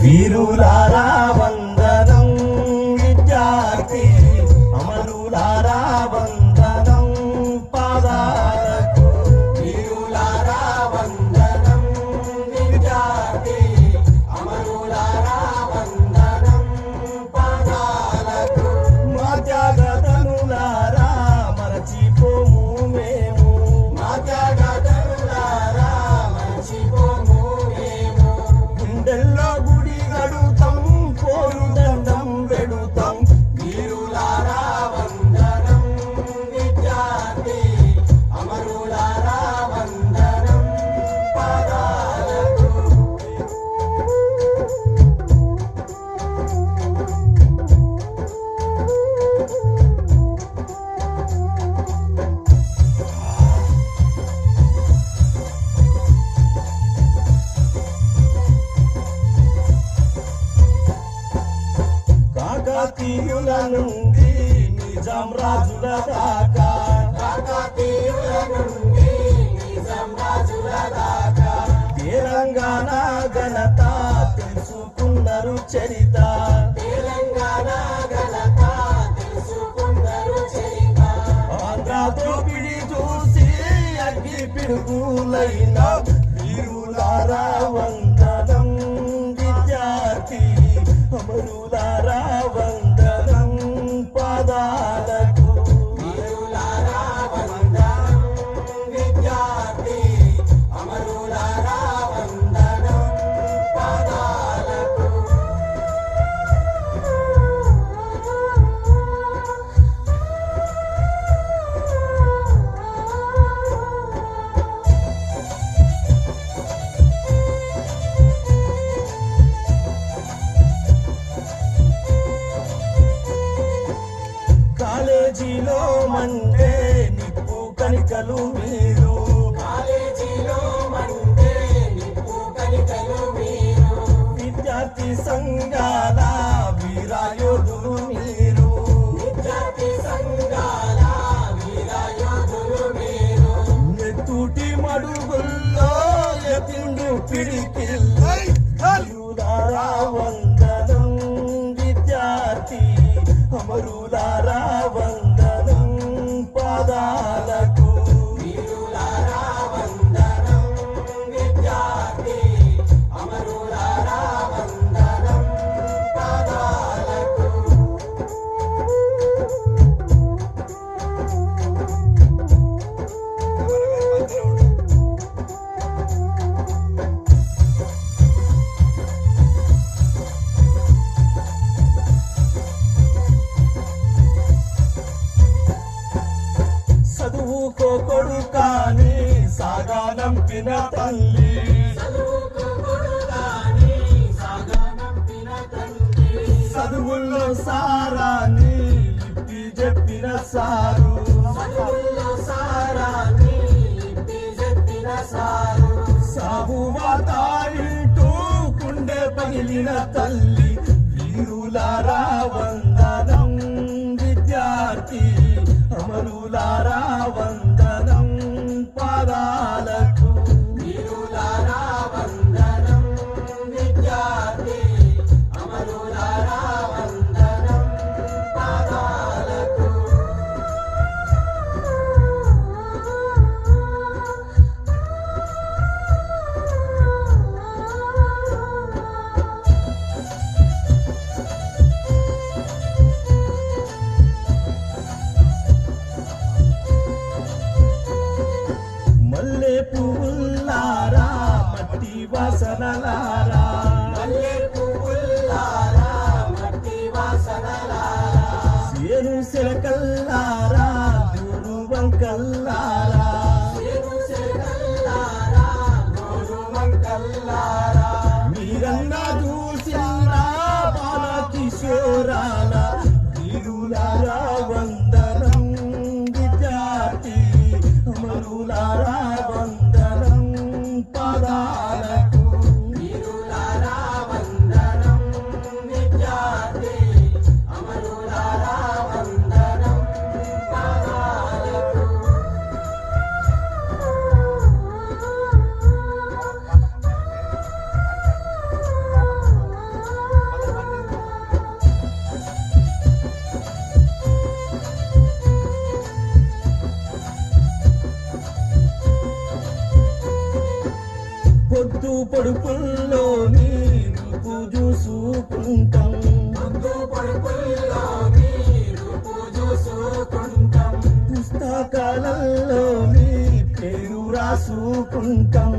వీరులారా వందనం విద్యార్థి అమరులారా వందనం పాదాలకు వీరులారా వందనం విద్యార్థి అమరులారా వందనం పాదాలకు మా త్యాగతనులారా మరచిపోము మేము మా త్యాగతనులారా మరచిపోము మేము గుండెల్లో గుడి గడుతాం పోరు దండం వెడుతాం వీరులారా వందనం విద్యార్థి అమరులారా వందనం పాదాలకు కాకతీయుల నుండి నిజాం రాజుల దాకా కాకతీయుల నుండి నిజాం రాజుల దాకా తెలంగాణ ఘనత తెలుసుకున్నారు చరిత తెలంగాణ ఘనత తెలుసుకున్నారు చరిత ఆంధ్ర దోపిడి చూసి అగ్గి పిడుగులైన వీరులారా వందనం విద్యార్థి అమరులారా వందనం పాదాలకు వీరులారా వందనం విద్యార్థి అమరులారా వందనం పాదాలకు కాలేజీలో మండే నిప్పు కణికలు మీరు కాలేజీలో మండే నిప్పు కణికలు మీరు విద్యార్థి సంఘాల వీరాయోధులు మీరు విద్యార్థి సంఘాల వీరాయోధులు మీరు నెత్తుటి మడుగుల్లో ఎతిండు పిడికిల్లో వీరులారా వందనం విద్యార్థి అమరులారా వందనం పాదాలకు వీరులారా వందనం విద్యార్థి అమరులారా వందనం పాదాలకు చదువుకో కొడుకాని సాగానంపిన తల్లి చదువుల్లో సారాన్ని ఇప్పి చెప్పిన సారు సాగు వాతాయింటూ కుండె పగిలిన తల్లి వీరులారా వందనం విద్యార్థి అమరులారా వందనం పాదాలకు వీరులారా వందనం విద్యార్థి అమరులారా వందనం పాదాలకు పొడుపుల్లో నీ రూపు చూసుకుంటాం పుస్తకాలలో నీ పేరు రాసుకుంటాం